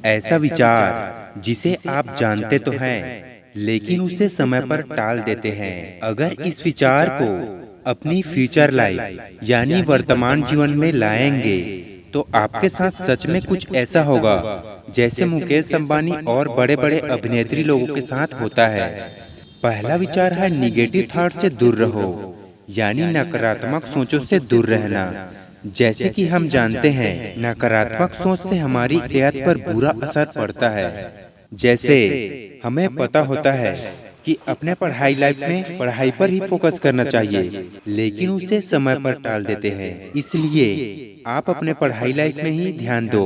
ऐसा विचार जिसे आप जानते तो हैं लेकिन उसे समय पर टाल देते हैं। अगर इस विचार को अपनी फ्यूचर लाइफ यानी वर्तमान जीवन में लाएंगे तो आपके साथ सच में कुछ ऐसा होगा जैसे मुकेश अंबानी और बड़े बड़े अभिनेत्री लोगों के साथ होता है। पहला विचार है निगेटिव थॉट से दूर रहो, यानी नकारात्मक सोचों से दूर रहना। जैसे कि हम जानते हैं नकारात्मक सोच से हमारी सेहत पर बुरा असर पड़ता है। जैसे हमें पता होता है कि अपने पढ़ाई लाइफ में पढ़ाई पर ही फोकस करना चाहिए, लेकिन उसे समय पर टाल देते हैं। इसलिए आप अपने पढ़ाई लाइफ में ही ध्यान दो।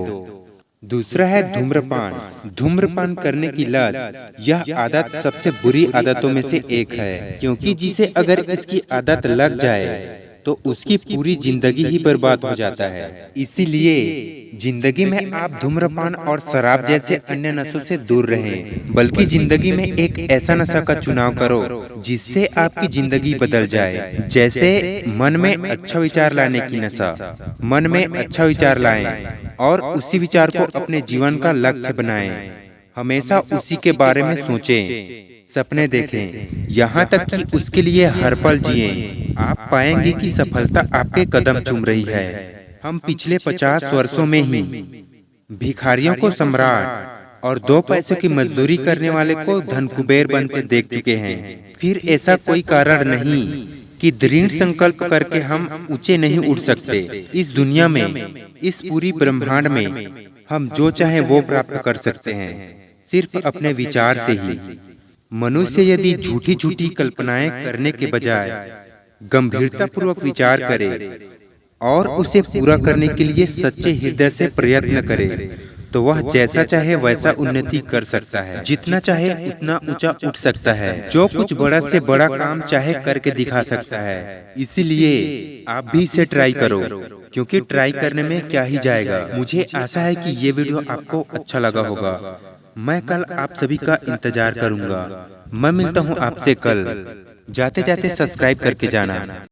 दूसरा है धूम्रपान। धूम्रपान करने की लत यह आदत सबसे बुरी आदतों में से एक है, क्योंकि जिसे अगर इसकी आदत लग जाए तो उसकी पूरी जिंदगी ही बर्बाद हो जाता है। इसीलिए जिंदगी में आप धूम्रपान और शराब जैसे अन्य नशों से दूर रहें, बल्कि जिंदगी में एक ऐसा नशा का चुनाव करो जिससे आपकी जिंदगी बदल जाए। जैसे मन में अच्छा विचार लाने की नशा। मन में अच्छा विचार लाएं और उसी विचार को अपने जीवन का लक्ष्य बनाएं। हमेशा उसी के बारे में सोचें, सपने देखें, यहाँ तक कि उसके लिए हर पल जिएं। आप पाएंगे कि सफलता आपके कदम चूम रही है। हम पिछले 50 वर्षों में ही भिखारियों को सम्राट और 2 पैसे की मजदूरी करने वाले को धन कुबेर बनते देख चुके हैं। फिर ऐसा कोई कारण नहीं कि दृढ़ संकल्प करके हम ऊंचे नहीं उठ सकते। इस दुनिया में, इस पूरी ब्रह्मांड में हम जो चाहे वो प्राप्त कर सकते हैं, सिर्फ अपने विचार से ही। मनुष्य यदि झूठी झूठी कल्पनाएं करने के बजाय गंभीरतापूर्वक विचार करे और उसे पूरा करने के लिए सच्चे हृदय से प्रयत्न करे तो वह जैसा चाहे वैसा उन्नति कर सकता है, जितना चाहे उतना ऊंचा उठ सकता है, जो कुछ बड़ा से बड़ा काम चाहे करके दिखा सकता है। इसीलिए आप भी इसे ट्राई करो, क्योंकि ट्राई करने में क्या ही जाएगा। मुझे आशा है कि ये वीडियो आपको अच्छा लगा होगा। मैं कल आप सभी का इंतजार करूंगा। मैं मिलता हूं आपसे कल। जाते जाते सब्सक्राइब करके जाना।